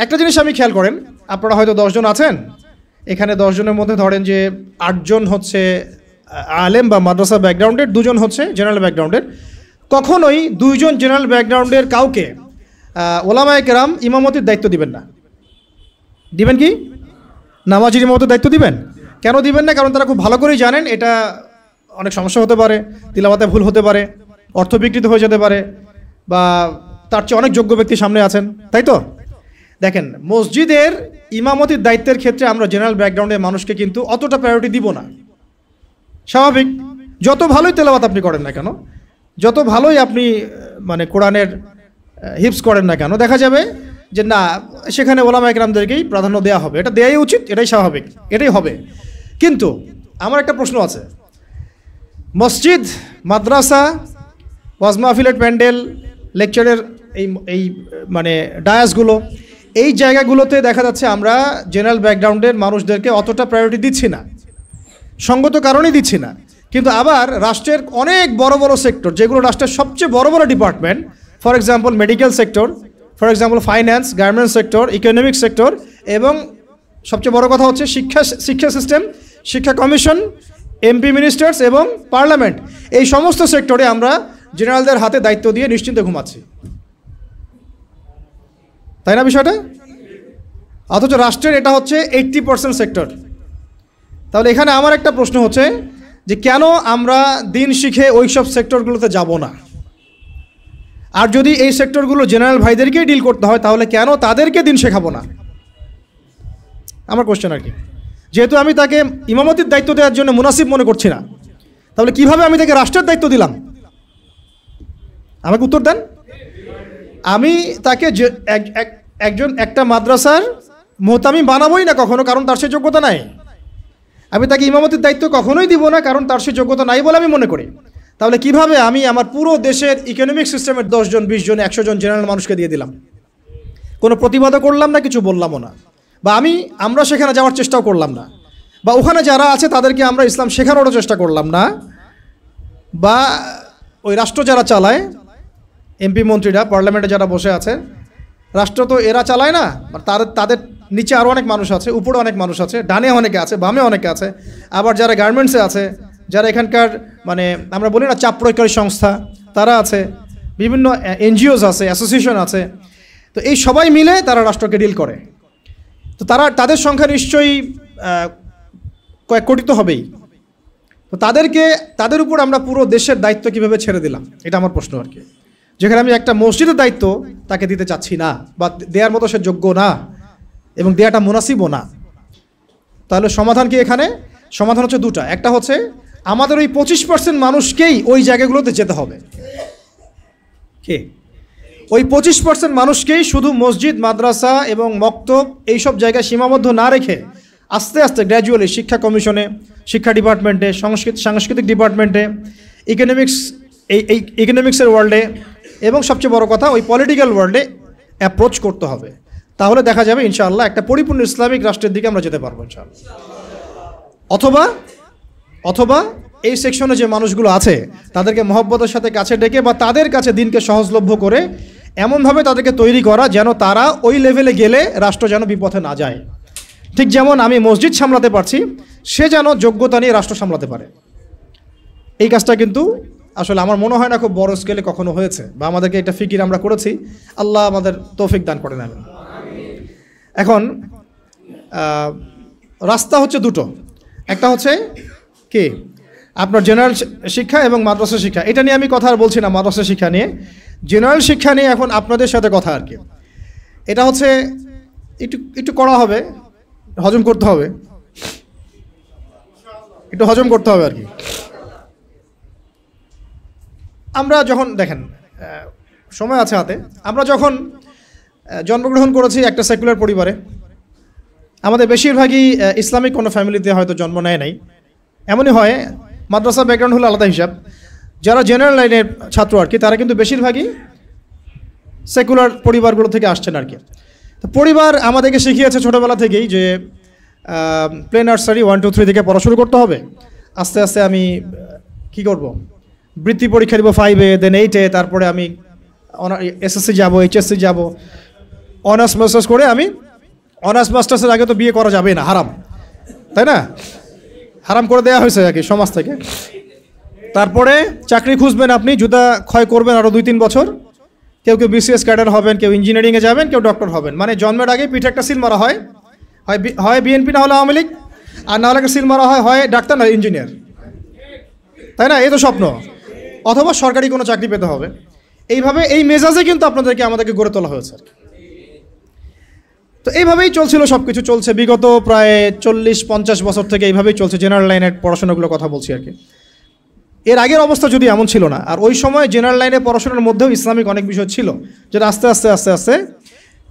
একটা জিনিস আমি খেয়াল করেন, আপনারা হয়তো 10 জন আছেন, এখানে 10 জনের মধ্যে ধরেন যে 8 জন হচ্ছে আলেম বা মাদ্রাসা ব্যাকগ্রাউন্ডের, 2 জন হচ্ছে জেনারেল ব্যাকগ্রাউন্ডের। কখনোই 2 জন জেনারেল ব্যাকগ্রাউন্ডের কাউকে ওলামায়ে কেরাম ইমামতির দায়িত্ব দিবেন না। দিবেন কি? নামাজির ইমামতির দায়িত্ব দিবেন? কেন দিবেন না? কারণ তারা খুব ভালো করেই জানেন এটা অনেক সমস্যা হতে পারে, তিলাওয়াতে ভুল হতে পারে, অর্থ বিকৃত হয়ে যেতে পারে, বা তার চেয়ে অনেক যোগ্য ব্যক্তি সামনে আছেন, তাই তো? দেখেন, মসজিদের ইমামতির দায়িত্বের ক্ষেত্রে আমরা জেনারেল ব্যাকগ্রাউন্ডের মানুষকে কিন্তু অতটা প্রায়োরিটি দিব না। স্বাভাবিক, যত ভালোই তেলাওয়াত আপনি করেন না কেন, যত ভালোই আপনি মানে কোরআনের হিফজ করেন না কেন, দেখা যাবে যে না, সেখানে ওলামায়ে কেরামদেরকেই প্রাধান্য দেওয়া হবে। এটা দেওয়াই উচিত, এটাই স্বাভাবিক, এটাই হবে। কিন্তু আমার একটা প্রশ্ন আছে, মসজিদ, মাদ্রাসা, ওয়াজ মাহফিলের প্যান্ডেল, লেকচারের এই মানে ডায়াসগুলো, এই জায়গাগুলোতে দেখা যাচ্ছে আমরা জেনারেল ব্যাকগ্রাউন্ডের মানুষদেরকে অতটা প্রায়োরিটি দিচ্ছি না, সঙ্গত কারণেই দিচ্ছি না। কিন্তু আবার রাষ্ট্রের অনেক বড় বড় সেক্টর, যেগুলো রাষ্ট্রের সবচেয়ে বড় বড় department, for example medical sector, for example finance, garments sector, economic sector, এবং সবচেয়ে বড় কথা হচ্ছে শিক্ষা সিস্টেম, শিক্ষা কমিশন, এমপি মিনিস্টার্স এবং পার্লামেন্ট, এই সমস্ত সেক্টরে আমরা জেনারেলদের হাতে দায়িত্ব দিয়ে নিশ্চিন্তে ঘুমাচ্ছি, তাই না বিষয়টা? অথচ রাষ্ট্রের এটা হচ্ছে 80% সেক্টর। তাহলে এখানে আমার একটা প্রশ্ন হচ্ছে যে কেন আমরা দিন শিখে ওই সব সেক্টরগুলোতে যাব না? আর যদি এই সেক্টরগুলো জেনারেল ভাইদেরকেই ডিল করতে হয়, তাহলে কেন তাদেরকে দিন শেখাবো না? আমার কোশ্চেন আর কি। যেহেতু আমি তাকে ইমামতির দায়িত্ব দেওয়ার জন্য মুনাসিব মনে করছি না, তাহলে কিভাবে আমি তাকে রাষ্ট্রের দায়িত্ব দিলাম? আমাকে উত্তর দেন। আমি তাকে একটা মাদ্রাসার মোহতামিম বানাবোই না কখনো, কারণ তার সে যোগ্যতা নাই। আমি তাকে ইমামতির দায়িত্ব কখনোই দিব না, কারণ তার সে যোগ্যতা নাই বলে আমি মনে করি। তাহলে কিভাবে আমি আমার পুরো দেশের ইকোনমিক সিস্টেমের 10 জন, 20 জন, 100 জন জেনারেল মানুষকে দিয়ে দিলাম? কোনো প্রতিবাদও করলাম না, কিছু বললামও না, বা আমরা সেখানে যাওয়ার চেষ্টাও করলাম না, বা ওখানে যারা আছে তাদেরকে আমরা ইসলাম শেখানোরও চেষ্টা করলাম না, বা ওই রাষ্ট্র যারা চালায়, এমপি মন্ত্রীরা, পার্লামেন্টে যারা বসে আছে, রাষ্ট্র তো এরা চালায় না, তাদের নিচে আরও অনেক মানুষ আছে, উপরে অনেক মানুষ আছে, ডানে অনেকে আছে, বামে অনেকে আছে, আবার যারা গার্মেন্টসে আছে, যারা এখানকার মানে আমরা বলি না চাপ প্রয়োগকারী সংস্থা, তারা আছে, বিভিন্ন এনজিওস আছে, অ্যাসোসিয়েশন আছে। তো এই সবাই মিলে তারা রাষ্ট্রকে ডিল করে। তো তাদের সংখ্যা নিশ্চয়ই কয়েক কোটি তো হবেই। তো তাদের উপর আমরা পুরো দেশের দায়িত্ব কীভাবে ছেড়ে দিলাম, এটা আমার প্রশ্ন আর কি। যেখানে আমি একটা মসজিদের দায়িত্ব তাকে দিতে চাচ্ছি না, বা দেওয়ার মতো সে যোগ্য না, এবং দেওয়াটা মুনাসিবও না। তাহলে সমাধান কি এখানে? সমাধান হচ্ছে দুটা। একটা হচ্ছে আমাদের ওই 25% মানুষকেই ওই জায়গাগুলোতে যেতে হবে। কে? ওই 25% মানুষকেই শুধু মসজিদ, মাদ্রাসা এবং মক্তব এইসব জায়গায় সীমাবদ্ধ না রেখে আস্তে আস্তে গ্র্যাজুয়ালি শিক্ষা কমিশনে, শিক্ষা ডিপার্টমেন্টে, সাংস্কৃতিক ডিপার্টমেন্টে, ইকোনমিক্সের ওয়ার্ল্ডে, এবং সবচেয়ে বড় কথা ওই পলিটিক্যাল ওয়ার্ল্ডে অ্যাপ্রোচ করতে হবে। তাহলে দেখা যাবে ইনশাআল্লাহ একটা পরিপূর্ণ ইসলামিক রাষ্ট্রের দিকে আমরা যেতে পারবো ইনশাআল্লাহ। অথবা এই সেকশনে যে মানুষগুলো আছে তাদেরকে মহব্বতের সাথে কাছে ডেকে বা তাদের কাছে দিনকে সহজলভ্য করে এমনভাবে তাদেরকে তৈরি করা যেন তারা ওই লেভেলে গেলে রাষ্ট্র যেন বিপথে না যায়। ঠিক যেমন আমি মসজিদ সামলাতে পারছি, সে যেন যোগ্যতা নিয়ে রাষ্ট্র সামলাতে পারে। এই কাজটা কিন্তু আসলে আমার মনে হয় না খুব বড় স্কেলে কখনো হয়েছে, বা আমাদেরকে একটা ফিকির আমরা করেছি। আল্লাহ আমাদের তৌফিক দান করেন। আমি এখন রাস্তা হচ্ছে দুটো। একটা হচ্ছে কি আপনার জেনারেল শিক্ষা এবং মাদ্রাসা শিক্ষা। এটা নিয়ে আমি কথা আর বলছি না, মাদ্রাসা শিক্ষা নিয়ে। জেনারেল শিক্ষা নিয়ে এখন আপনাদের সাথে কথা আর কি। এটা হচ্ছে একটু করা হবে, হজম করতে হবে, একটু হজম করতে হবে আর কি। আমরা যখন দেখেন সময় আছে হাতে, আমরা যখন জন্মগ্রহণ করেছি একটা সেকুলার পরিবারে, আমাদের বেশিরভাগই ইসলামিক কোনো ফ্যামিলিতে হয়তো জন্ম নেয় নাই। এমনই হয়, মাদ্রাসা ব্যাকগ্রাউন্ড হলো আলাদা হিসাব। যারা জেনারেল লাইনের ছাত্র আর কি, তারা কিন্তু বেশিরভাগই সেকুলার পরিবারগুলো থেকে আসছেন আর কি। তো পরিবার আমাদেরকে শিখিয়েছে ছোটোবেলা থেকেই যে প্লে নার্সারি 1, 2, 3 থেকে পড়া শুরু করতে হবে। আস্তে আস্তে আমি কি করব, বৃত্তি পরীক্ষা দিব 5-এ, দেন 8-এ, তারপরে আমি এসএসসি যাব, এইচএসসি যাব, অনার্স মাস্টার্স করে আমি অনার্স মাস্টার্সের আগে তো বিয়ে করা যাবে না, হারাম, তাই না? হারাম করে দেওয়া হয়েছে আর কি সমাজ থেকে। তারপরে চাকরি খুঁজবেন, আপনি জুতা ক্ষয় করবেন আরও 2-3 বছর। কেউ কেউ বিসিএস ক্যাডার হবেন, কেউ ইঞ্জিনিয়ারিংয়ে যাবেন, কেউ ডক্টর হবেন। মানে জন্মের আগে পিঠে একটা সিল মারা হয়, হয় বিএনপি না হলে আওয়ামী লীগ, আর না হলে একটা সিল মারা হয় ডাক্তার না ইঞ্জিনিয়ার, তাই না? এই তো স্বপ্ন। অথবা সরকারি কোনো চাকরি পেতে হবে। এইভাবে এই মেজাজে কিন্তু আমাদেরকে গড়ে তোলা হয়েছে আর কি। তো এইভাবেই চলছিল, সব কিছু চলছে বিগত প্রায় 40-50 বছর থেকে এইভাবেই চলছে। জেনারেল লাইনের পড়াশোনাগুলোর কথা বলছি আর কি। এর আগের অবস্থা যদি এমন ছিল না, আর ওই সময় জেনারেল লাইনে পড়াশোনার মধ্যেও ইসলামিক অনেক বিষয় ছিল, যেটা আস্তে আস্তে আস্তে আস্তে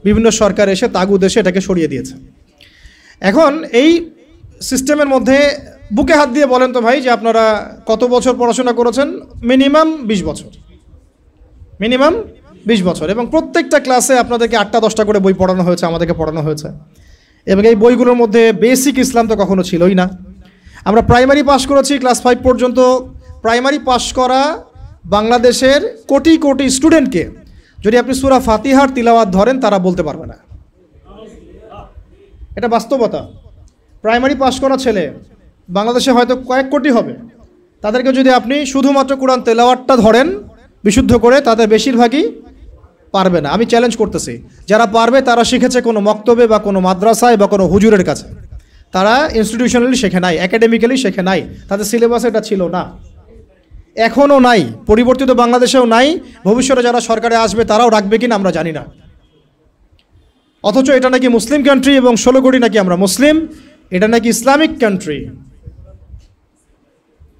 বিভিন্ন সরকার এসে তাগুদ এসে এটাকে সরিয়ে দিয়েছে। এখন এই সিস্টেমের মধ্যে বুকে হাত দিয়ে বলেন তো ভাই, যে আপনারা কত বছর পড়াশোনা করেছেন? মিনিমাম 20 বছর, মিনিমাম 20 বছর। এবং প্রত্যেকটা ক্লাসে আপনাদেরকে 8টা-10টা করে বই পড়ানো হয়েছে, আমাদেরকে পড়ানো হয়েছে। এবং এই বইগুলোর মধ্যে বেসিক ইসলাম তো কখনো ছিলই না। আমরা প্রাইমারি পাস করেছি, ক্লাস 5 পর্যন্ত। প্রাইমারি পাস করা বাংলাদেশের কোটি কোটি স্টুডেন্টকে যদি আপনি সূরা ফাতিহার তিলাওয়াত ধরেন, তারা বলতে পারবে না। এটা বাস্তবতা। প্রাইমারি পাস করা ছেলে বাংলাদেশে হয়তো কয়েক কোটি হবে, তাদেরকে যদি আপনি শুধুমাত্র কোরআন তেলাওয়াতটা ধরেন বিশুদ্ধ করে, তাদের বেশিরভাগই পারবে না। আমি চ্যালেঞ্জ করতেছি, যারা পারবে তারা শিখেছে কোনো মক্তবে বা কোনো মাদ্রাসায় বা কোনো হুজুরের কাছে। তারা ইনস্টিটিউশনালি শেখে নাই, একাডেমিক্যালি শেখে নাই, তাদের সিলেবাসে এটা ছিল না, এখনও নাই, পরিবর্তিত বাংলাদেশেও নাই। ভবিষ্যতে যারা সরকারে আসবে তারাও রাখবে কিনা আমরা জানি না। অথচ এটা নাকি মুসলিম কান্ট্রি, এবং 16 কোটি নাকি আমরা মুসলিম। এটা নাকি ইসলামিক কান্ট্রি।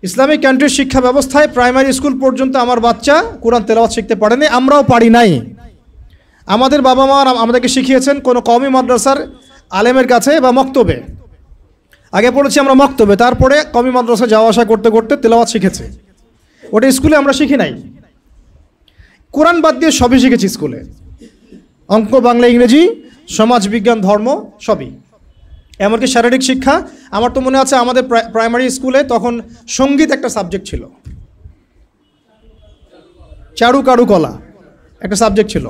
ইসলামিক কান্ট্রির শিক্ষা ব্যবস্থায় প্রাইমারি স্কুল পর্যন্ত আমার বাচ্চা কোরআন তেলাওয়াত শিখতে পারেনি, আমরাও পারি নাই। আমাদের বাবা মা আমাদেরকে শিখিয়েছেন কোনো কওমি মাদ্রাসার আলেমের কাছে বা মক্তবে। আগে পড়েছি আমরা মক্তবে, তারপরে কওমি মাদ্রাসা যাওয়া আসা করতে করতে তেলাওয়াত শিখেছে। ওটা স্কুলে আমরা শিখি নাই। কোরআন বাদ দিয়ে সবই শিখেছি স্কুলে, অঙ্ক, বাংলা, ইংরেজি, সমাজ বিজ্ঞান, ধর্ম, সবই। এমনকি শারীরিক শিক্ষা। আমার তো মনে আছে আমাদের প্রাইমারি স্কুলে তখন সঙ্গীত একটা সাবজেক্ট ছিল, চারুকারুকলা একটা সাবজেক্ট ছিল।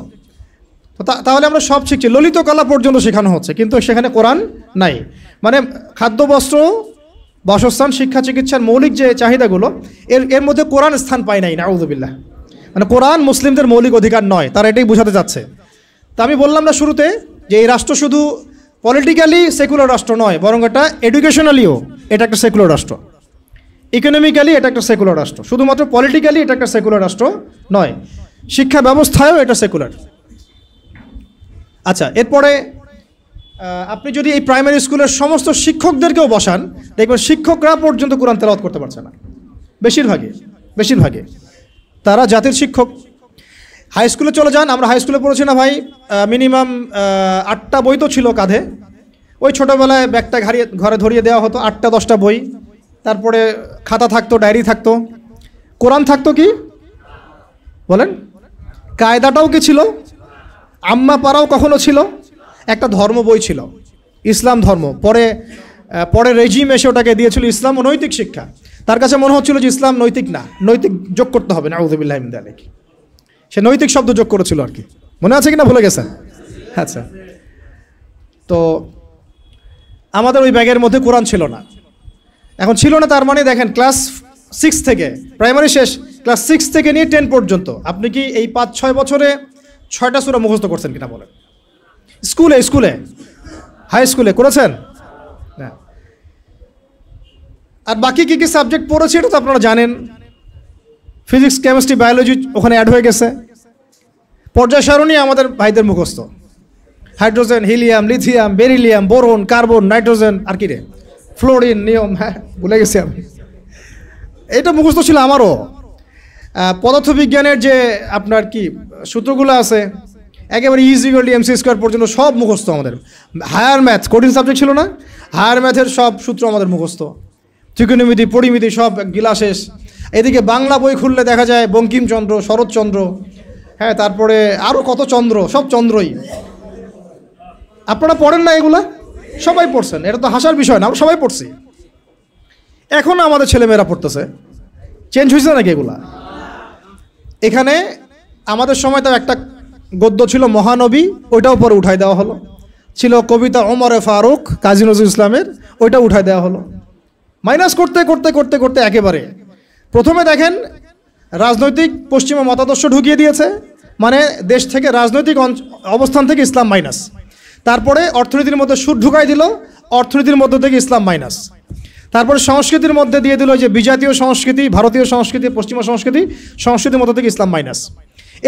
তো তাহলে আমরা সব শিখছি, ললিত কলা পর্যন্ত শেখানো হচ্ছে, কিন্তু সেখানে কোরআন নাই। মানে খাদ্য, বস্ত্র, বাসস্থান, শিক্ষা, চিকিৎসার মৌলিক যে চাহিদাগুলো, এর মধ্যে কোরআন স্থান পায় নাই, নাউযুবিল্লাহ। মানে কোরআন মুসলিমদের মৌলিক অধিকার নয়, তারা এটাই বোঝাতে চাচ্ছে। তা আমি বললাম না শুরুতে যে এই রাষ্ট্র শুধু পলিটিক্যালি সেকুলার রাষ্ট্র নয়, বরং এটা এডুকেশনালিও এটা একটা সেকুলার রাষ্ট্র, ইকোনমিক্যালি এটা একটা সেকুলার রাষ্ট্র। শুধুমাত্র পলিটিক্যালি এটা একটা সেকুলার রাষ্ট্র নয়, শিক্ষা ব্যবস্থায়ও এটা সেকুলার। আচ্ছা, এরপরে আপনি যদি এই প্রাইমারি স্কুলের সমস্ত শিক্ষকদেরকেও বসান, দেখবেন শিক্ষকরা পর্যন্ত কোরআন তেলাওয়াত করতে পারছে না, বেশিরভাগে তারা জাতির শিক্ষক। হাই স্কুলে চলে যান, আমরা হাই স্কুলে পড়েছি না ভাই, মিনিমাম 8টা বই তো ছিল কাঁধে। ওই ছোটোবেলায় ব্যাগটা ঘরে ধরিয়ে দেওয়া হতো, 8টা-10টা বই। তারপরে খাতা থাকতো, ডায়েরি থাকতো, কোরআন থাকতো। কি বলেন? কায়দাটাও কি ছিল? আম্মা পাড়াও কখনো ছিল। একটা ধর্ম বই ছিল, ইসলাম ধর্ম। পরে রেজিম এসে ওটাকে দিয়েছিল ইসলাম ও নৈতিক শিক্ষা। তার কাছে মনে হচ্ছিল যে ইসলাম নৈতিক না, নৈতিক যোগ করতে হবে, নাউযুবিল্লাহি মিন যালিক। সে নৈতিক শব্দ যোগ করেছিল আর কি। মনে আছে কিনা ভুলে গেছেন? আচ্ছা, তো আমাদের ওই ব্যাগের মধ্যে কোরআন ছিল না। এখন ছিল না তার মানে দেখেন, ক্লাস 6 থেকে, প্রাইমারি শেষ, ক্লাস 6 থেকে নিয়ে 10 পর্যন্ত আপনি কি এই 5-6 বছরে 6টা সূরা মুখস্থ করছেন কিনা বলেন? স্কুলে হাই স্কুলে করেছেন না? আর বাকি কী কী সাবজেক্ট পড়েছি এটা তো আপনারা জানেন। ফিজিক্স, কেমিস্ট্রি, বায়োলজি ওখানে অ্যাড হয়ে গেছে। পর্যায় সারণী আমাদের ভাইদের মুখস্থ, hydrogen, helium, lithium, beryllium, boron, carbon, nitrogen, আর কি রে, ফ্লোরিন, নিয়ম, হ্যাঁ ভুলে গেছি আমি। এটা মুখস্থ ছিল আমারও। পদার্থবিজ্ঞানের যে আপনার কি সূত্রগুলো আছে, একেবারে ইজিক্যালি MC² পর্যন্ত সব মুখস্থ আমাদের। হায়ার ম্যাথ, কঠিন সাবজেক্ট ছিল না, হায়ার ম্যাথের সব সূত্র আমাদের মুখস্থ। ত্রিকোণমিতি, পরিমিতি সব গিলা শেষ। এদিকে বাংলা বই খুললে দেখা যায় বঙ্কিমচন্দ্র, শরৎচন্দ্র, হ্যাঁ, তারপরে আরও কত চন্দ্র, সব চন্দ্রই। আপনারা পড়েন না এগুলা? সবাই পড়ছেন, এটা তো হাসার বিষয় না, আমরা সবাই পড়ছি। এখনও আমাদের ছেলেমেয়েরা পড়তেছে। চেঞ্জ হয়েছে নাকি এগুলা? এখানে আমাদের সময় তো একটা গদ্য ছিল মহানবী, ওইটাও পরে উঠাই দেওয়া হলো। ছিল কবিতা ওমরে ফারুক কাজী নজরুল ইসলামের, ওইটা উঠাই দেওয়া হলো। মাইনাস করতে করতে করতে করতে একেবারে প্রথমে দেখেন রাজনৈতিক পশ্চিমা মতাদর্শ ঢুকিয়ে দিয়েছে, মানে দেশ থেকে রাজনৈতিক অবস্থান থেকে ইসলাম মাইনাস। তারপরে অর্থনীতির মধ্যে সুদ ঢুকাই দিল, অর্থনীতির মধ্য থেকে ইসলাম মাইনাস। তারপরে সংস্কৃতির মধ্যে দিয়ে দিল যে বিজাতীয় সংস্কৃতি, ভারতীয় সংস্কৃতি, পশ্চিমা সংস্কৃতি, সংস্কৃতির মধ্য থেকে ইসলাম মাইনাস।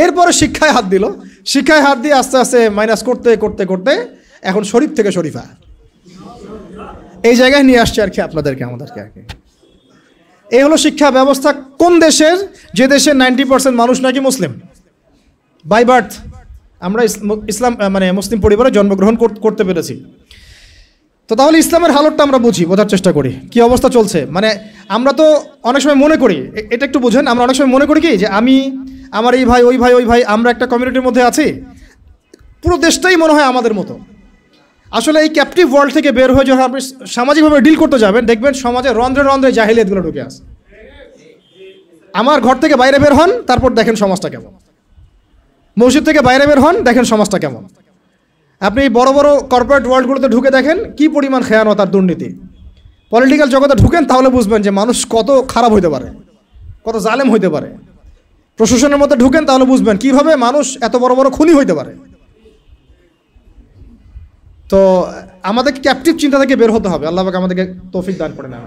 এরপরে শিক্ষায় হাত দিল, শিক্ষায় হাত দিয়ে আস্তে আস্তে মাইনাস করতে করতে করতে এখন শরীফ থেকে শরীফা এই জায়গায় নিয়ে আসছে আর কি আপনাদেরকে, আমাদেরকে আর কি। এই হলো শিক্ষা ব্যবস্থা কোন দেশের, যে দেশের 90% মানুষ নাকি মুসলিম বাই বার্থ। আমরা ইসলাম মানে মুসলিম পরিবারে জন্মগ্রহণ করতে পেরেছি। তো তাহলে ইসলামের হালতটা আমরা বুঝি, বোঝার চেষ্টা করি কি অবস্থা চলছে। মানে আমরা তো অনেক সময় মনে করি, এটা একটু বুঝেন, আমরা অনেক সময় মনে করি কি যে আমি, আমার এই ভাই, ওই ভাই, ওই ভাই, আমরা একটা কমিউনিটির মধ্যে আছি, পুরো দেশটাই মনে হয় আমাদের মতো। আসলে এই ক্যাপটিভ ওয়ার্ল্ড থেকে বের হয়ে যখন আপনি সামাজিকভাবে ডিল করতে যাবেন, দেখবেন সমাজে রন্ধ্রে রন্ধ্রে জাহিলিয়াতগুলো ঢুকে আসে। আমার ঘর থেকে বাইরে বের হন, তারপর দেখেন সমাজটা কেমন। মসজিদ থেকে বাইরে বের হন, দেখেন সমাজটা কেমন। আপনি বড় বড় কর্পোরেট ওয়ার্ল্ডগুলোতে ঢুকে দেখেন কি পরিমাণ খেয়ানত আর দুর্নীতি। পলিটিক্যাল জগতে ঢুকেন, তাহলে বুঝবেন যে মানুষ কত খারাপ হইতে পারে, কত জালেম হইতে পারে। প্রশাসনের মধ্যে ঢুকেন, তাহলে বুঝবেন কিভাবে মানুষ এত বড় বড় খুনি হইতে পারে। তো আমাদের ক্যাপটিভ চিন্তা থেকে বের হতে হবে। আল্লাহ পাক আমাদেরকে তৌফিক দান করে না।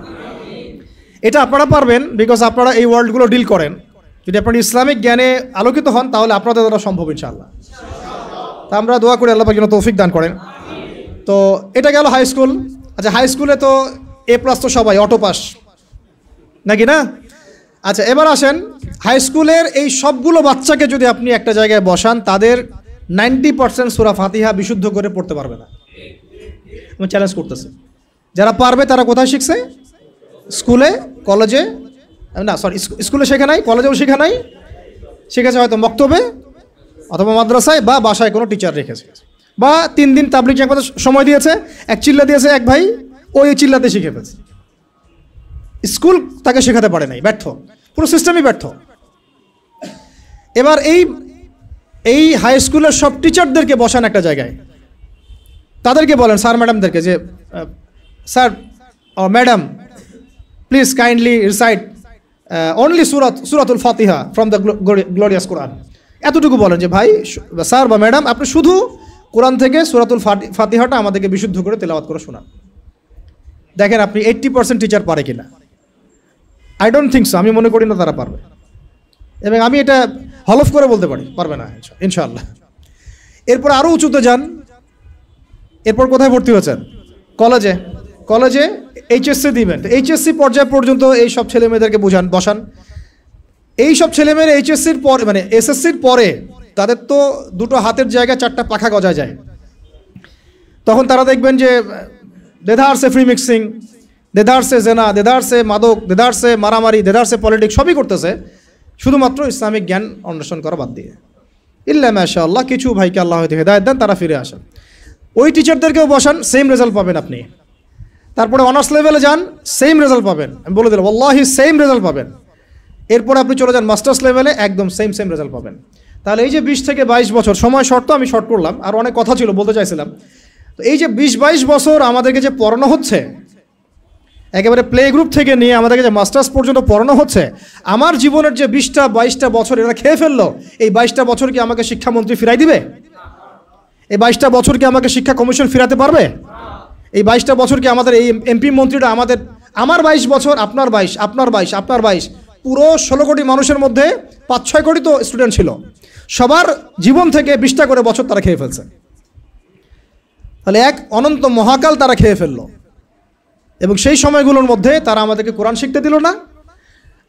এটা আপনারা পারবেন, বিকজ আপনারা এই ওয়ার্ল্ডগুলো ডিল করেন। যদি আপনারা ইসলামিক জ্ঞানে আলোকিত হন, তাহলে আপনাদের দ্বারা সম্ভব ইনশাআল্লাহ। তা আমরা দোয়া করি আল্লাহ পাক যেন তৌফিক দান করেন। তো এটা গেল হাই স্কুল। আচ্ছা, হাই স্কুলে তো A+ তো সবাই অটো পাস নাকি না? আচ্ছা, এবার আসেন হাই স্কুলের এই সবগুলো বাচ্চাকে যদি আপনি একটা জায়গায় বসান, তাদের 90% সূরা ফাতিহা বিশুদ্ধ করে পড়তে পারবে না। আমি চ্যালেঞ্জ করতেছি, যারা পারবে তারা কোথায় শিখছে? স্কুলে, কলেজে, না সরি, স্কুলে শেখা নাই, কলেজেও শেখা নাই, শিখেছে হয়তো মক্তবে অথবা মাদ্রাসায় বা বাসায় কোনো টিচার রেখেছে, বা 3 দিন তাবলিগ জামাতে সময় দিয়েছে, এক চিল্লা দিয়েছে এক ভাই, ওই চিল্লাতে শিখে ফেলছে। স্কুল তাকে শেখাতে পারে নাই, ব্যর্থ, পুরো সিস্টেমই ব্যর্থ। এবার এই হাই স্কুলের সব টিচারদেরকে বসান একটা জায়গায়, তাদেরকে বলেন, স্যার ম্যাডামদেরকে, যে sir madam please kindly recite only সূরাতুল ফাতিহা ফ্রম দ্য গ্লোরিয়াস কোরআন। এতটুকু বলেন যে ভাই, স্যার বা ম্যাডাম, আপনি শুধু কোরআন থেকে সূরাতুল ফাতিহাটা আমাদেরকে বিশুদ্ধ করে তেলাওয়াত করে শোনান। দেখেন আপনি 80% টিচার পারে কিনা। আই ডোন্ট থিঙ্ক সো, আমি মনে করি না তারা পারবে, এবং আমি এটা হলফ করে বলতে পারি পারবে না ইনশাআল্লাহ। এরপর আরও উঁচুতে যান, এরপর কোথায় ভর্তি হয়েছেন? কলেজে। কলেজে এইচএসসি দিবেন, এইচএসসি পর্যায় পর্যন্ত এই সব ছেলে মেয়েদেরকে বসান। এই সব ছেলেমেয়েরা এইচএসসির পরে, মানে এসএসসির পরে তাদের তো দুটো হাতের জায়গায় 4টা পাখা গজা যায়। তখন তারা দেখবেন যে দেধারসে ফ্রি মিক্সিং, দেধারসে জেনা, দেধারসে মাদক, দেধারসে মারামারি, দেধারসে পলিটিক্স, সবই করতেছে, শুধুমাত্র ইসলামিক জ্ঞান অন্বেষণ করা বাদ দিয়ে। ইল্লা মাশাআল্লাহ, কিছু ভাইকে আল্লাহ হয়তো হেদায়েত দেন, তারা ফিরে আসেন। ওই টিচারদেরকেও বসান, সেম রেজাল্ট পাবেন আপনি। তারপরে অনার্স লেভেলে যান, সেম রেজাল্ট পাবেন, আমি বলে দিলাম ওয়াল্লাহি সেম রেজাল্ট পাবেন। এরপর আপনি চলে যান মাস্টার্স লেভেলে, একদম সেম রেজাল্ট পাবেন। তাহলে এই যে 20 থেকে 22 বছর, সময় শর্ট, আমি শর্ট করলাম, আর অনেক কথা ছিল বলতে চাইছিলাম। তো এই যে 20-22 বছর আমাদেরকে যে পড়ানো হচ্ছে, একেবারে প্লে গ্রুপ থেকে নিয়ে আমাদেরকে যে মাস্টার্স পর্যন্ত পড়ানো হচ্ছে, আমার জীবনের যে 20-22টা বছর এরা খেয়ে ফেললো, এই 22টা বছর কি আমাকে শিক্ষামন্ত্রী ফিরাই দিবে? এই 22টা বছর কি আমাকে শিক্ষা কমিশন ফিরাতে পারবে? এই 22টা বছর কি আমাদের এই এমপি মন্ত্রীরা আমার 22 বছর, আপনার 22, আপনার 22, আপনার 22, পুরো 16 কোটি মানুষের মধ্যে 5-6 কোটি তো স্টুডেন্ট ছিল, সবার জীবন থেকে 20টা করে বছর তারা খেয়ে ফেলছে। তাহলে এক অনন্ত মহাকাল তারা খেয়ে ফেললো, এবং সেই সময়গুলোর মধ্যে তারা আমাদেরকে কোরআন শিখতে দিল না,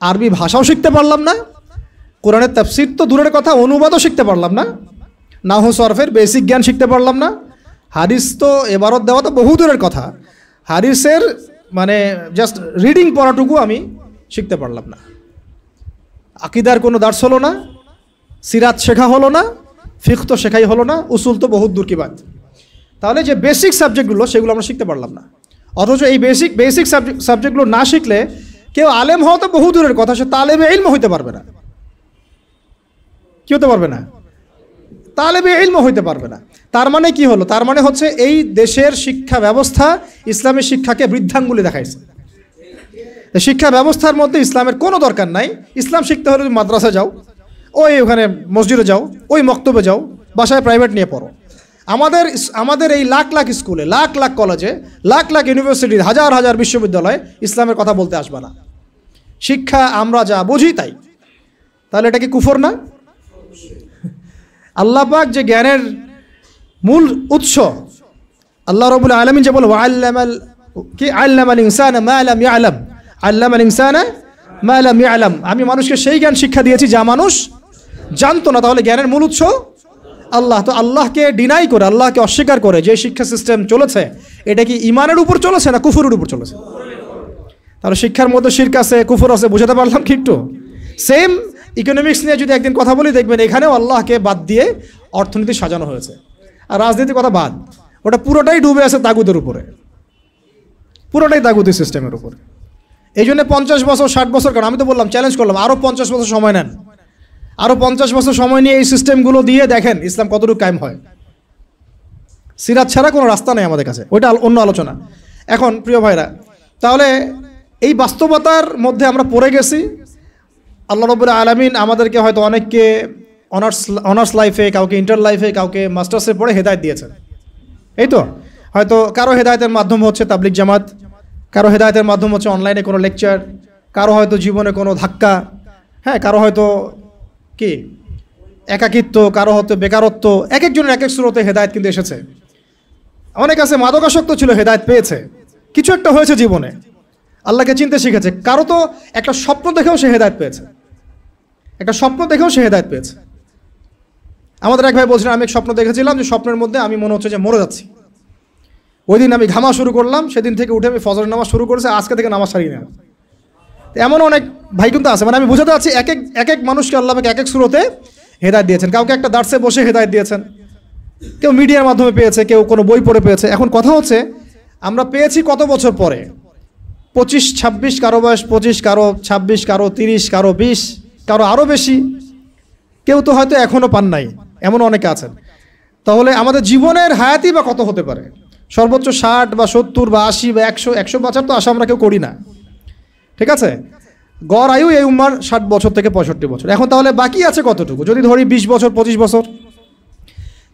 আরবি ভাষাও শিখতে পারলাম না, কোরআনের তাফসীর তো দূরের কথা, অনুবাদও শিখতে পারলাম না, নাহু সরফের বেসিক জ্ঞান শিখতে পারলাম না, হাদিস তো এবারত দেওয়া তো বহু দূরের কথা, হাদিসের মানে জাস্ট রিডিং পড়াটুকু আমি শিখতে পারলাম না, আকিদার কোনো দার্স হলো না, সিরাত শেখা হলো না, ফিকহ তো শেখাই হলো না, উসুল তো বহুত দূর কি বাত। তাহলে যে বেসিক সাবজেক্টগুলো সেগুলো আমরা শিখতে পারলাম না। অথচ এই বেসিক সাবজেক্টগুলো না শিখলে কেউ আলেম হওয়া তো বহু দূরের কথা, সে তালেবে ইলম হইতে পারবে না। কি হতে পারবে না? তালেবে ইলমও হইতে পারবে না। তার মানে কি হলো? তার মানে হচ্ছে এই দেশের শিক্ষা ব্যবস্থা ইসলামী শিক্ষাকে বৃদ্ধাঙ্গুলি দেখাইছে। শিক্ষা ব্যবস্থার মধ্যে ইসলামের কোনো দরকার নাই। ইসলাম শিখতে হলে তুমি মাদ্রাসা যাও, ওই ওখানে মসজিদে যাও, ওই মক্তবে যাও, বাসায় প্রাইভেট নিয়ে পড়ো। আমাদের এই লাখ লাখ স্কুলে, লাখ লাখ কলেজে, লাখ লাখ ইউনিভার্সিটি, হাজার হাজার বিশ্ববিদ্যালয়ে ইসলামের কথা বলতে আসবে না। শিক্ষা আমরা যা বুঝি তাই। তাহলে এটা কি কুফর না? আল্লাহ পাক যে জ্ঞানের মূল উৎস, আল্লাহ রাব্বুল আলামিন যে বলে আল্লামাল ইনসানা মা লাম ইয়ালাম, আল্লামাল ইনসানা মা লাম ইয়ালাম, আমি মানুষকে সেই জ্ঞান শিক্ষা দিয়েছি যা মানুষ জানতো না। তাহলে জ্ঞানের মূল উৎস আল্লাহ। তো আল্লাহকে ডিনাই করে, আল্লাহকে অস্বীকার করে যে শিক্ষা সিস্টেম চলেছে, এটা কি ইমানের উপর চলেছে না কুফরের উপর চলেছে? তাহলে শিক্ষার মধ্যে শিরক আছে, কুফর আছে, বুঝাতে পারলাম কি একটু? সেম ইকোনমিক্স নিয়ে যদি একদিন কথা বলি, দেখবেন এখানেও আল্লাহকে বাদ দিয়ে অর্থনীতি সাজানো হয়েছে। আর রাজনীতির কথা বাদ, ওটা পুরোটাই ডুবে আছে তাগুদের উপরে, পুরোটাই তাগুতি সিস্টেমের উপরে। এই জন্য 50 বছর 60 বছর, কারণ আমি তো বললাম, চ্যালেঞ্জ করলাম, আরও 50 বছর সময় নেন, আরও 50 বছর সময় নিয়ে এই সিস্টেমগুলো দিয়ে দেখেন ইসলাম কতটুকু কায়েম হয়। সিরাত ছাড়া কোনো রাস্তা নেই আমাদের কাছে, ওইটা অন্য আলোচনা। এখন প্রিয় ভাইরা, তাহলে এই বাস্তবতার মধ্যে আমরা পড়ে গেছি। আল্লাহ রাব্বুল আলামিন আমাদেরকে হয়তো অনেককে অনার্স লাইফে, কাউকে ইন্টার লাইফে, কাউকে মাস্টার্সে পড়ে হেদায়েত দিয়েছেন। এই তো হয়তো কারো হেদায়েতের মাধ্যম হচ্ছে তাবলিগ জামাত, কারো হেদায়েতের মাধ্যম হচ্ছে অনলাইনে কোনো লেকচার, কারো হয়তো জীবনে কোনো ধাক্কা, হ্যাঁ, কারো হয়তো কি একাকিত্ব, কারো হয়তো বেকারত্ব, এক একজনের এক এক সুরতে হেদায়েত কিন্তু এসেছে। অনেক আছে মাদকাসক্ত ছিল, হেদায়েত পেয়েছে, কিছু একটা হয়েছে জীবনে, আল্লাহকে চিনতে শিখেছে। কারো তো একটা স্বপ্ন দেখেও সে হেদায়েত পেয়েছে, একটা স্বপ্ন দেখেও সে হেদায়েত পেয়েছে। আমাদের এক ভাই বলছিলেন, আমি এক স্বপ্ন দেখেছিলাম যে স্বপ্নের মধ্যে আমি মনে হচ্ছে যে মরে যাচ্ছি। ওই দিন আমি ঘামা শুরু করলাম, সেদিন থেকে উঠে আমি ফজরের নামাজ শুরু করেছি, আজকে থেকে নামাজ ছাড়িয়ে নেওয়া। এমন অনেক ভাই কিন্তু আছে, মানে আমি বোঝাতে চাচ্ছি এক এক মানুষকে আল্লাহ এক এক সুরতে হেদায়েত দিয়েছেন। কাউকে একটা দার্সে বসে হেদায়েত দিয়েছেন, কেউ মিডিয়ার মাধ্যমে পেয়েছে, কেউ কোনো বই পড়ে পেয়েছে। এখন কথা হচ্ছে আমরা পেয়েছি কত বছর পরে? 25, 26, কারো বয়স 25, কারো 26, কারো 30, কারো 20, কারো আরও বেশি, কেউ তো হয়তো এখনও পান নাই, এমন অনেকে আছেন। তাহলে আমাদের জীবনের হায়াতি বা কত হতে পারে? সর্বোচ্চ 60 বা 70 বা 80 বা 100 বছর তো আশা আমরা কেউ করি না, ঠিক আছে? গড় আয়ু এই উম্মার 60 বছর থেকে 65 বছর। এখন তাহলে বাকি আছে কতটুকু? যদি ধরি 20 বছর 25 বছর,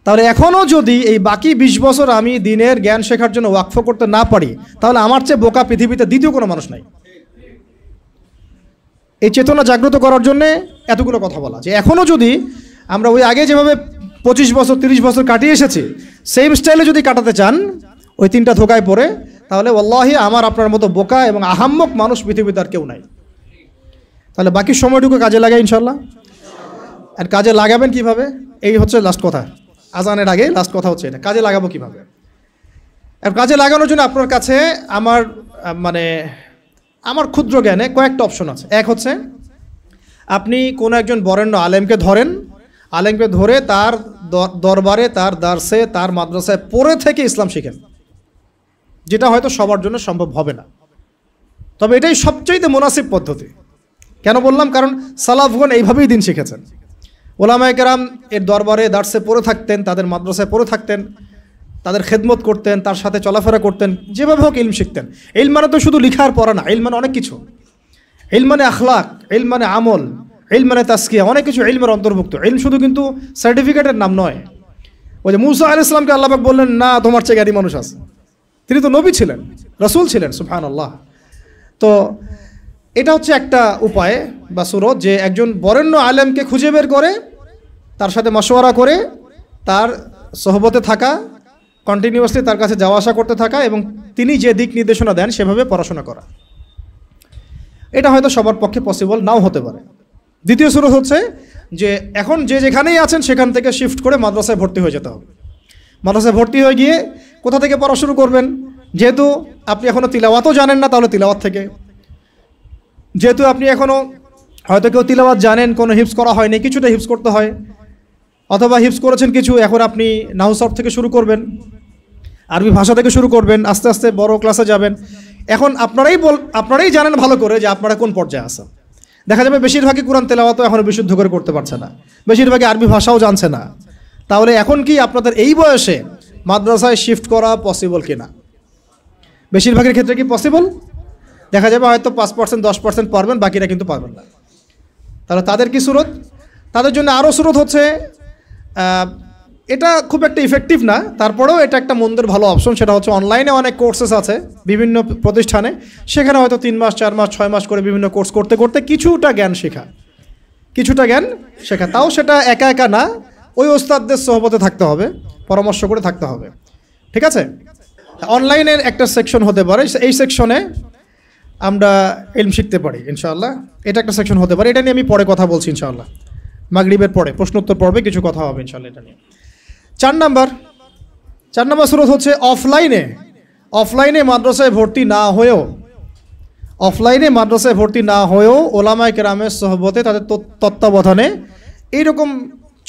তাহলে এখনও যদি এই বাকি 20 বছর আমি দিনের জ্ঞান শেখার জন্য ওয়াকফ করতে না পারি, তাহলে আমার চেয়ে বোকা পৃথিবীতে দ্বিতীয় কোনো মানুষ নাই। এই চেতনা জাগ্রত করার জন্যে এতগুলো কথা বলা, যে এখনও যদি আমরা ওই আগে যেভাবে 25 বছর 30 বছর কাটিয়ে এসেছি, সেম স্টাইলে যদি কাটাতে চান ওই 3টা ধোকায় পড়ে, তাহলে ওয়াল্লাহি আমার আপনার মতো বোকা এবং আহাম্মক মানুষ পৃথিবীতে আর কেউ নাই। তাহলে বাকি সময়টুকু কাজে লাগাই ইনশাল্লাহ। আর কাজে লাগাবেন কিভাবে? এই হচ্ছে লাস্ট কথা, আজানের আগে লাস্ট কথা হচ্ছে এটা, কাজে লাগাবো কিভাবে। আর কাজে লাগানোর জন্য আপনার কাছে আমার ক্ষুদ্র জ্ঞানে কয়েকটা অপশন আছে। এক হচ্ছে আপনি কোনো একজন বরেণ্য আলেমকে ধরেন, আলেমকে ধরে তার দরবারে, তার দার্সে, তার মাদ্রাসায় পড়ে থেকে ইসলাম শিখেন, যেটা হয়তো সবার জন্য সম্ভব হবে না, তবে এটাই সবচেয়ে মুনাসিব পদ্ধতি। কেন বললাম? কারণ সালাফগণ এইভাবেই দিন শিখেছেন। ওলামায়ে কেরাম এর দরবারে দার্সে পড়ে থাকতেন, তাদের মাদ্রাসায় পড়ে থাকতেন, তাদের খেদমত করতেন, তার সাথে চলাফেরা করতেন, যেভাবে হোক ইলম শিখতেন। ইলম মানে তো শুধু লিখার পড়া না, ইলম মানে অনেক কিছু। ইলম মানে আখলাক, ইলম মানে আমল, ইলম মানে তাসকিয়া, অনেক কিছু ইলমের অন্তর্ভুক্ত। ইলম শুধু কিন্তু সার্টিফিকেটের নাম নয়। ওই যে মুসা আলাইহিস সালামকে আল্লাহ পাক বললেন, না তোমার চেয়ে জ্ঞানী মানুষ আছে, তিনি তো নবী ছিলেন, রাসূল ছিলেন, সুবহানাল্লাহ। তো এটা হচ্ছে একটা উপায় বা সুরত, যে একজন বরেণ্য আলেমকে খুঁজে বের করে তার সাথে মশওয়ারা করে তার সোহবতে থাকা, কন্টিনিউয়াসলি তার কাছে যাওয়া আসা করতে থাকা, এবং তিনি যে দিক নির্দেশনা দেন সেভাবে পড়াশোনা করা। এটা হয়তো সবার পক্ষে পসিবল নাও হতে পারে। দ্বিতীয় সুরত হচ্ছে যে এখন যে যেখানেই আছেন সেখান থেকে শিফট করে মাদ্রাসায় ভর্তি হয়ে যেতে হবে। মাদ্রাসায় ভর্তি হয়ে গিয়ে কোথা থেকে পড়া শুরু করবেন? যেহেতু আপনি এখনও তিলাওয়াতও জানেন না, তাহলে তিলাওয়াত থেকে। যেহেতু আপনি এখনও হয়তো কেউ তিলাওয়াত জানেন, কোনো হিফজ করা হয়নি, কিছুটা হিফজ করতে হয়, অথবা হিফজ করেছেন কিছু, এখন আপনি নাহু সরফ থেকে শুরু করবেন, আরবি ভাষা থেকে শুরু করবেন, আস্তে আস্তে বড় ক্লাসে যাবেন। এখন আপনারাই জানেন ভালো করে যে আপনারা কোন পর্যায়ে আছেন। দেখা যাবে বেশিরভাগই কোরআন তেলাওয়াতও এখনও বিশুদ্ধ করে করতে পারছে না, বেশিরভাগই আরবি ভাষাও জানছে না, তাহলে এখন কি আপনাদের এই বয়সে মাদ্রাসায় শিফট করা পসিবল কিনা? বেশিরভাগের ক্ষেত্রে কি পসিবল? দেখা যাবে হয়তো 5% 10% পারবেন, বাকিরা কিন্তু পারবেন না। তাহলে তাদের কি সুরত? তাদের জন্য আরও সুরত হচ্ছে, এটা খুব একটা ইফেক্টিভ না, তারপরেও এটা একটা মন্দের ভালো অপশন। সেটা হচ্ছে অনলাইনে অনেক কোর্সেস আছে বিভিন্ন প্রতিষ্ঠানে, সেখানে হয়তো 3 মাস 4 মাস 6 মাস করে বিভিন্ন কোর্স করতে করতে কিছুটা জ্ঞান শেখা। তাও সেটা একা একা না, ওই ওস্তাদদের সোহবতে থাকতে হবে, পরামর্শ করে থাকতে হবে। ঠিক আছে? অনলাইনের একটা সেকশন হতে পারে, এই সেকশনে আমরা ইলম শিখতে পারি ইনশাআল্লাহ। এটা একটা সেকশন হতে পারে, এটা নিয়ে আমি পরে কথা বলছি ইনশাআল্লাহ। মাগরিবের পরে প্রশ্নোত্তর পর্বে কিছু কথা হবে ইনশাআল্লাহ এটা নিয়ে। 4 নাম্বার সুরত হচ্ছে অফলাইনে মাদ্রাসায় ভর্তি না হয়েও ওলামায়ে কেরামের সোহবতে, তাদের তত্ত্বাবধানে এইরকম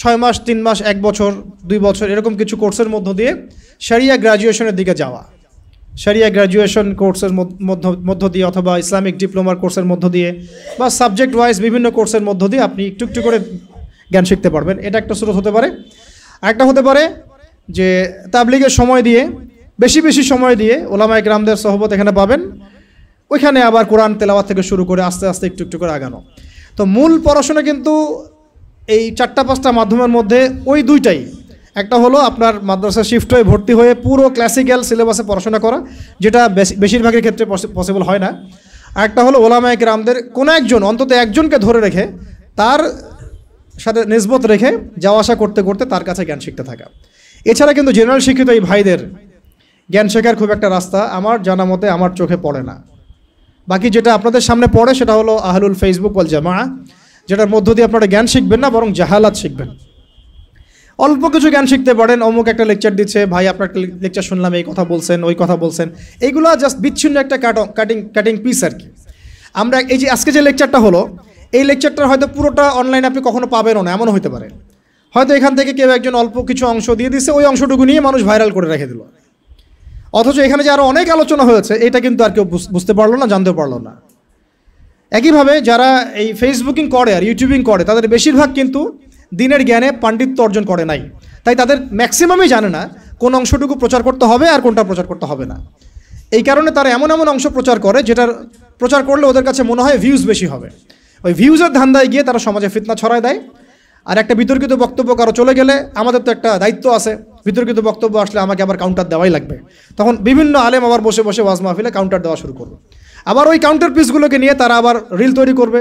6 মাস 3 মাস 1 বছর 2 বছর এরকম কিছু কোর্সের মধ্য দিয়ে শরিয়া গ্র্যাজুয়েশনের দিকে যাওয়া, শরিয়া গ্র্যাজুয়েশন কোর্সের মধ্য দিয়ে অথবা ইসলামিক ডিপ্লোমার কোর্সের মধ্য দিয়ে বা সাবজেক্ট ওয়াইজ বিভিন্ন কোর্সের মধ্য দিয়ে আপনি একটু একটু করে জ্ঞান শিখতে পারবেন। এটা একটা সুরত হতে পারে। আরেকটা হতে পারে যে তাবলিগের সময় দিয়ে, বেশি সময় দিয়ে ওলামায়ে কেরামদের সোহবত এখানে পাবেন, ওইখানে আবার কোরআন তেলাওয়াত থেকে শুরু করে আস্তে আস্তে একটু একটু করে আগানো। তো মূল পড়াশোনা কিন্তু এই 4-5টা মাধ্যমের মধ্যে ওই দুইটাই। একটা হলো আপনার মাদ্রাসা শিফট হয়ে ভর্তি হয়ে পুরো ক্লাসিক্যাল সিলেবাসে পড়াশোনা করা, যেটা বেশিরভাগের ক্ষেত্রে পসিবল হয় না। আরেকটা হলো ওলামায়ে কেরামদের কোনো একজন, অন্তত একজনকে ধরে রেখে তার সাথে নিসবত রেখে যাওয়া আসা করতে করতে তার কাছে জ্ঞান শিখতে থাকা। এছাড়া কিন্তু জেনারেল শিক্ষিত এই ভাইদের জ্ঞান শেখার খুব একটা রাস্তা আমার জানা মতে আমার চোখে পড়ে না। বাকি যেটা আপনাদের সামনে পড়ে সেটা হলো আহলুল ফেসবুক ওয়াল জামাআহ, যেটার মধ্য দিয়ে আপনারা জ্ঞান শিখবেন না, বরং জাহালাত শিখবেন। অল্প কিছু জ্ঞান শিখতে পারেন, অমুক একটা লেকচার দিচ্ছে, ভাই আপনার একটা লেকচার শুনলাম, এই কথা বলছেন ওই কথা বলছেন, এইগুলো জাস্ট বিচ্ছিন্ন একটা কাটিং পিস আর কি। আমরা এই যে আজকে যে লেকচারটা হলো, এই লেকচারটা হয়তো পুরোটা অনলাইনে আপনি কখনো পাবেনও না, এমনও হতে পারে। হয়তো এখান থেকে কেউ একজন অল্প কিছু অংশ দিয়ে দিচ্ছে, ওই অংশটুকু নিয়ে মানুষ ভাইরাল করে রেখে দিল, অথচ এখানে যে আরও অনেক আলোচনা হয়েছে এটা কিন্তু আর কেউ বুঝতে পারলো না, জানতে পারলো না। একইভাবে যারা এই ফেসবুকিং করে আর ইউটিউবিং করে, তাদের বেশিরভাগ কিন্তু দিনের জ্ঞানে পাণ্ডিত্য অর্জন করে নাই, তাই তাদের ম্যাক্সিমামই জানে না কোন অংশটুকু প্রচার করতে হবে আর কোনটা প্রচার করতে হবে না। এই কারণে তারা এমন অংশ প্রচার করে যেটার প্রচার করলে ওদের কাছে মনে হয় ভিউজ বেশি হবে। ওই ভিউজের ধান্দায় গিয়ে তারা সমাজে ফিতনা ছড়ায় দেয়। আর একটা বিতর্কিত বক্তব্য কারো চলে গেলে আমাদের তো একটা দায়িত্ব আছে, বিতর্কিত বক্তব্য আসলে আমাকে আবার কাউন্টার দেওয়াই লাগবে। তখন বিভিন্ন আলেম আবার বসে বসে ওয়াজ মাহফিলে কাউন্টার দেওয়া শুরু করবে। আবার ওই কাউন্টার পিসগুলোকে নিয়ে তারা আবার রিল তৈরি করবে,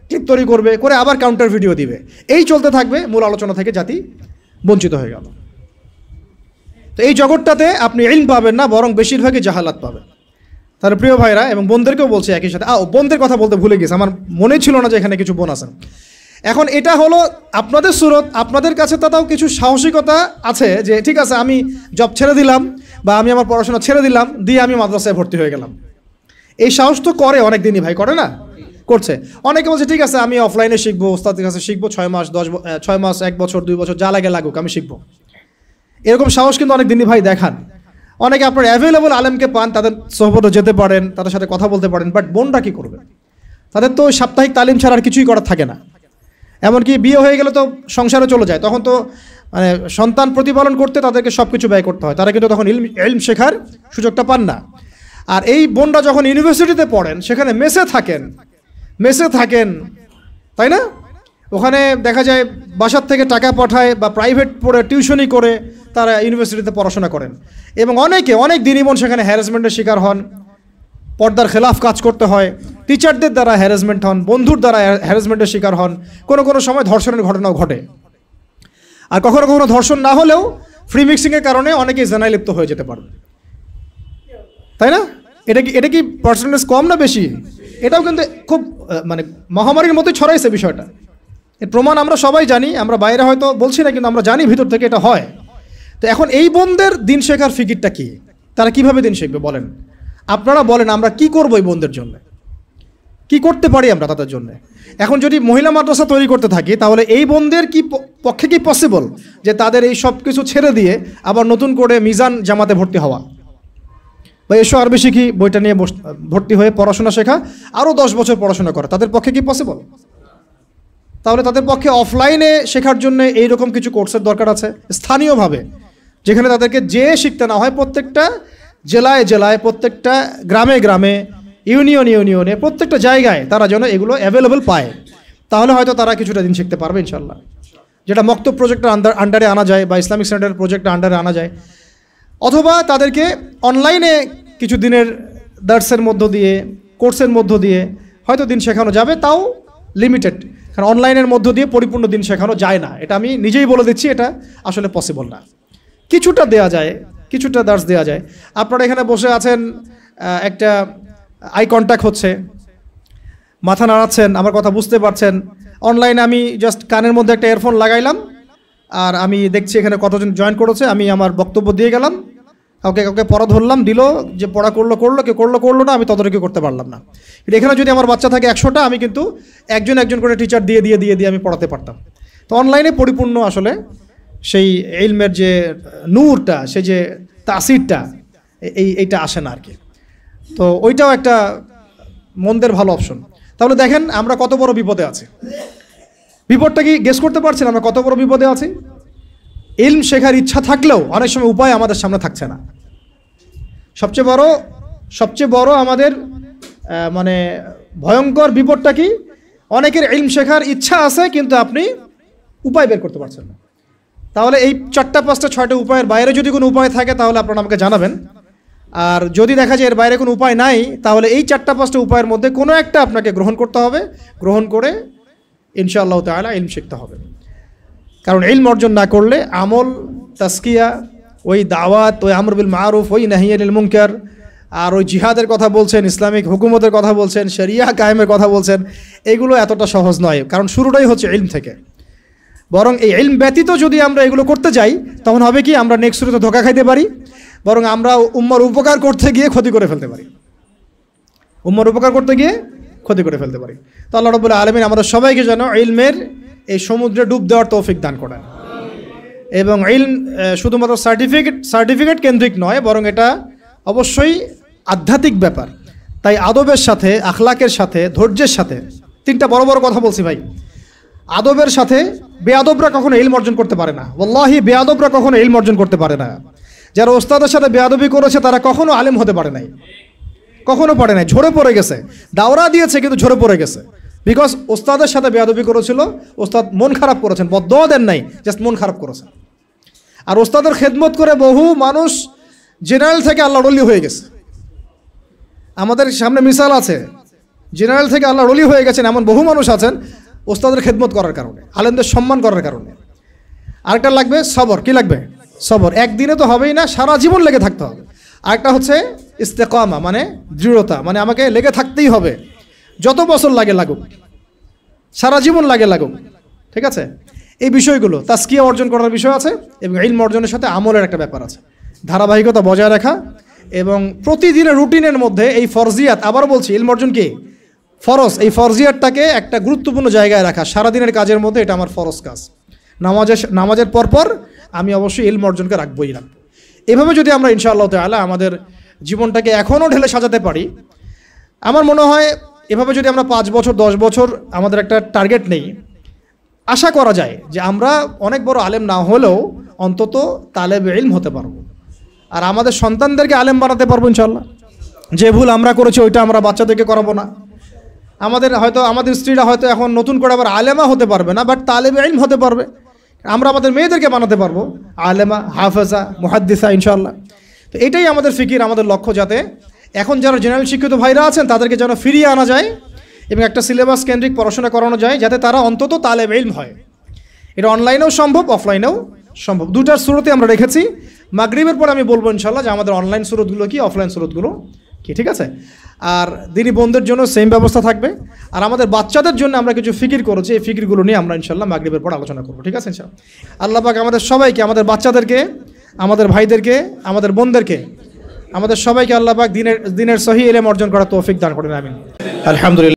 ক্লিপ তৈরি করবে, করে আবার কাউন্টার ভিডিও দিবে। এই চলতে থাকবে, মূল আলোচনা থেকে জাতি বঞ্চিত হয়ে গেল। তো এই জগৎটাতে আপনি ইলম পাবেন না, বরং বেশিরভাগই জাহালাত পাবেন। তাহলে প্রিয় ভাইরা এবং বোনদেরকেও বলছি একই সাথে, বোনদের কথা বলতে ভুলে গেছি, আমার মনে ছিল না যে এখানে কিছু বোন আছেন। এখন এটা হলো আপনাদের সুরত, আপনাদের কাছে তাও কিছু সাহসিকতা আছে যে ঠিক আছে আমি জব ছেড়ে দিলাম বা আমি আমার পড়াশোনা ছেড়ে দিলাম, দিয়ে আমি মাদ্রাসায় ভর্তি হয়ে গেলাম। এই সাহস তো করে অনেক দিনই ভাই, করে না? করছে। অনেকে বলছে ঠিক আছে আমি অফলাইনে শিখবো, ওস্তাদের কাছে শিখবো, 6 মাস 6 মাস 1 বছর 2 বছর যা লাগে লাগুক আমি শিখবো। এরকম সাহস কিন্তু অনেক দিনই ভাই দেখান। অনেকে আপনার অ্যাভেলেবল আলেমকে পান, তাদের সোহবতে যেতে পারেন, তাদের সাথে কথা বলতে পারেন, বাট বোনরা কী করবে? তাদের তো সাপ্তাহিক তালিম ছাড়া আর কিছুই করার থাকে না। এমনকি বিয়ে হয়ে গেলে তো সংসারে চলে যায়, তখন তো মানে সন্তান প্রতিপালন করতে তাদেরকে সব কিছু ব্যয় করতে হয়, তারা কিন্তু তখন ইলম শেখার সুযোগটা পান না। আর এই বোনরা যখন ইউনিভার্সিটিতে পড়েন, সেখানে মেসে থাকেন, তাই না? ওখানে দেখা যায় বাসার থেকে টাকা পাঠায় বা প্রাইভেট পড়ে টিউশনি করে তারা ইউনিভার্সিটিতে পড়াশোনা করেন। এবং অনেক দিনই বোন সেখানে হ্যারাসমেন্টের শিকার হন, পর্দার খেলাফ কাজ করতে হয়, টিচারদের দ্বারা হ্যারাসমেন্ট হন, বন্ধুর দ্বারা হ্যারাসমেন্টের শিকার হন, কোনো সময় ধর্ষণের ঘটনাও ঘটে। আর কখনো ধর্ষণ না হলেও ফ্রি মিক্সিংয়ের কারণে অনেকেই জেনায় লিপ্ত হয়ে যেতে পারে, তাই না? এটা কি পার্সেন্টেজ কম না বেশি? এটাও কিন্তু খুব মানে মহামারীর মতোই ছড়াইছে বিষয়টা। এর প্রমাণ আমরা সবাই জানি, আমরা বাইরে হয়তো বলছি না, কিন্তু আমরা জানি ভিতর থেকে এটা হয়। তো এখন এই বোনদের দিন শেখার ফিকিরটা কি? তারা কিভাবে দিন শিখবে বলেন? আপনারা বলেন আমরা কি করবো এই বোনদের জন্য? কি করতে পারি আমরা তাদের জন্য? এখন যদি মহিলা মাদ্রাসা তৈরি করতে থাকি, তাহলে এই বোনদের পক্ষে কি পসিবল যে তাদের এই সব কিছু ছেড়ে দিয়ে আবার নতুন করে মিজান জামাতে ভর্তি হওয়া বা এসো আরবি শিখি বইটা নিয়ে ভর্তি হয়ে পড়াশোনা শেখা, আরও 10 বছর পড়াশোনা করা, তাদের পক্ষে কি পসিবল? তাহলে তাদের পক্ষে অফলাইনে শেখার জন্য এইরকম কিছু কোর্সের দরকার আছে স্থানীয়ভাবে, যেখানে তাদেরকে যেয়ে শিখতে না হয়, প্রত্যেকটা জেলায় জেলায়, প্রত্যেকটা গ্রামে গ্রামে, ইউনিয়নে প্রত্যেকটা জায়গায় তারা যেন এগুলো অ্যাভেলেবল পায়। তাহলে হয়তো তারা কিছুটা দিন শিখতে পারবে ইনশাল্লাহ। যেটা মক্তব প্রজেক্টের আন্ডারে আনা যায় বা ইসলামিক সেন্টার প্রজেক্টের আন্ডারে আনা যায়, অথবা তাদেরকে অনলাইনে কিছু দিনের দার্সের মধ্য দিয়ে, কোর্সের মধ্য দিয়ে হয়তো দিন শেখানো যাবে, তাও লিমিটেড। কারণ অনলাইনের মধ্য দিয়ে পরিপূর্ণ দিন শেখানো যায় না, এটা আমি নিজেই বলে দিচ্ছি, এটা আসলে পসিবল না। কিছুটা দেয়া যায়, কিছুটা দার্স দেওয়া যায়। আপনারা এখানে বসে আছেন, একটা আই কন্ট্যাক্ট হচ্ছে, মাথা নাড়াচ্ছেন, আমার কথা বুঝতে পারছেন। অনলাইনে আমি জাস্ট কানের মধ্যে একটা ইয়ারফোন লাগাইলাম, আর আমি দেখছি এখানে কতজন জয়েন করেছে, আমি আমার বক্তব্য দিয়ে গেলাম, কাউকে পড়া ধরলাম, দিল, যে পড়া করলো, কেউ করলো না, আমি তদারকি করতে পারলাম না। এখানে যদি আমার বাচ্চা থাকে 100টা, আমি কিন্তু একজন করে টিচার দিয়ে আমি পড়াতে পারতাম। তো অনলাইনে পরিপূর্ণ আসলে সেই ইলমের যে নূরটা, সে যে তাসিরটা, এইটা আসে না আর কি। তো ওইটাও একটা মন্দের ভালো অপশন। তাহলে দেখেন আমরা কত বড় বিপদে আছি। বিপদটা কি গেস করতে পারছেন আমরা কত বড় বিপদে আছি? ইলম শেখার ইচ্ছা থাকলেও অনেক সময় উপায় আমাদের সামনে থাকছে না। সবচেয়ে বড় আমাদের মানে ভয়ঙ্কর বিপদটা কি? অনেকের ইলম শেখার ইচ্ছা আছে, কিন্তু আপনি উপায় বের করতে পারছেন না। তাহলে এই 4টা 5টা 6টা উপায়ের বাইরে যদি কোনো উপায় থাকে, তাহলে আপনারা আমাকে জানাবেন। আর যদি দেখা যায় এর বাইরে কোনো উপায় নাই, তাহলে এই 4টা 5টা উপায়ের মধ্যে কোনো একটা আপনাকে গ্রহণ করতে হবে। গ্রহণ করে ইনশাআল্লাহ তাআলা ইলম শিখতে হবে। কারণ ইলম অর্জন না করলে আমল, তাসকিয়া, ওই দাওয়াত, ওই আমর বিল মারুফ, ওই নাহি আনিল মুনকার, আর ওই জিহাদের কথা বলছেন, ইসলামিক হুকুমতের কথা বলছেন, শরিয়া কায়েমের কথা বলছেন, এগুলো এতটা সহজ নয়। কারণ শুরুটাই হচ্ছে ইলম থেকে। বরং এই ইলম ব্যতীত যদি আমরা এগুলো করতে যাই, তখন হবে কি, আমরা নেক্সট শুরুতে ধোঁকা খাইতে পারি, বরং আমরা উম্মার উপকার করতে গিয়ে ক্ষতি করে ফেলতে পারি। তো আল্লাহ রাব্বুল আলামিন আমাদের সবাইকে যেন ইলমের এই সমুদ্রে ডুব দেওয়ার তৌফিক দান করেন। এবং ইলম শুধুমাত্র সার্টিফিকেট কেন্দ্রিক নয়, বরং এটা অবশ্যই আধ্যাত্মিক ব্যাপার। তাই আদবের সাথে, আখলাকের সাথে, ধৈর্যের সাথে, 3টা বড় কথা বলছি ভাই। আদবের সাথে বেয়াদবরা কখনো ইলম অর্জন করতে পারে না। ওয়াল্লাহি বেয়াদবরা কখনো ইলম অর্জন করতে পারে না। যারা ওস্তাদের সাথে বেয়াদবি করেছে, তারা কখনো আলেম হতে পারে নাই, ঝরে পড়ে গেছে। দাওরা দিয়েছে কিন্তু ঝরে পড়ে গেছে, বিকজ ওস্তাদের সাথে বেয়াদবি করেছিল। ওস্তাদ মন খারাপ করেছেন, বদদোয়া দেন নাই, জাস্ট মন খারাপ করেছেন। আর ওস্তাদের খেদমত করে বহু মানুষ জেনারেল থেকে আল্লাহর ওলি হয়ে গেছে। আমাদের সামনে মিসাল আছে, জেনারেল থেকে আল্লাহর ওলি হয়ে গেছেন এমন বহু মানুষ আছেন ওস্তাদের খেদমত করার কারণে, আলেমদের সম্মান করার কারণে। আরেকটা লাগবে সবর। কি লাগবে? সবর। একদিনে তো হবেই না, সারা জীবন লেগে থাকতে হবে। আরেকটা হচ্ছে ইস্তেকামা, মানে দৃঢ়তা, মানে আমাকে লেগে থাকতেই হবে, যত বছর লাগুক, সারা জীবন লাগুক। ঠিক আছে? এই বিষয়গুলো তাসকিয়া অর্জন করার বিষয় আছে, এবং ইলম অর্জনের সাথে আমলের একটা ব্যাপার আছে। ধারাবাহিকতা বজায় রাখা এবং প্রতিদিনের রুটিনের মধ্যে এই ফরজিয়াত, আবার বলছি, ইলম অর্জন কি ফরজ, এই ফরজিয়াতটাকে একটা গুরুত্বপূর্ণ জায়গায় রাখা। সারাদিনের কাজের মধ্যে এটা আমার ফরজ কাজ। নামাজের পরপর আমি অবশ্যই ইলম অর্জনকে রাখবো। এভাবে যদি আমরা ইনশাআল্লাহ তাআলা আমাদের জীবনটাকে এখনও ঢেলে সাজাতে পারি, আমার মনে হয় এভাবে যদি আমরা 5 বছর 10 বছর আমাদের একটা টার্গেট নেই, আশা করা যায় যে আমরা অনেক বড় আলেম না হলেও অন্তত তালেব ইলম হতে পারবো, আর আমাদের সন্তানদেরকে আলেম বানাতে পারবো ইনশাআল্লাহ। যে ভুল আমরা করেছি ওইটা আমরা বাচ্চাদেরকে করাবো না। আমাদের স্ত্রীরা হয়তো এখন নতুন করে আবার আলেমা হতে পারবে না, বাট তালেব ইলম হতে পারবে। আমরা আমাদের মেয়েদেরকে বানাতে পারবো আলেমা, হাফেজা, মুহাদ্দিসা ইনশাআল্লাহ। তো এটাই আমাদের ফিকির, আমাদের লক্ষ্য, যাতে এখন যারা জেনারেল শিক্ষিত ভাইরা আছেন তাদেরকে যেন ফিরিয়ে আনা যায় এবং একটা সিলেবাস কেন্দ্রিক পড়াশোনা করানো যায়, যাতে তারা অন্তত তালেব ইলম হয়। এটা অনলাইনেও সম্ভব, অফলাইনেও সম্ভব। 2টার সুরতে আমরা রেখেছি। মাগরিবের পর আমি বলবো ইনশাআল্লাহ যে আমাদের অনলাইন সুরতগুলো কি, অফলাইন সুরতগুলো কি। ঠিক আছে? আর দিনী বোনদের জন্য সেম ব্যবস্থা থাকবে। আর আমাদের বাচ্চাদের জন্য আমরা কিছু ফিকির করেছি, এই ফিকিরগুলো নিয়ে আমরা ইনশাআল্লাহ মাগরিবের পর আলোচনা করবো। ঠিক আছে ইনশাআল্লাহ? আল্লাহ পাক আমাদের সবাইকে, আমাদের বাচ্চাদেরকে, আমাদের ভাইদেরকে, আমাদের বোনদেরকে, আমাদের সবাইকে আল্লাহ পাক দিনের সহিহ ইলম অর্জন করার তৌফিক দান করেন। আমিন। আলহামদুলিল্লাহ।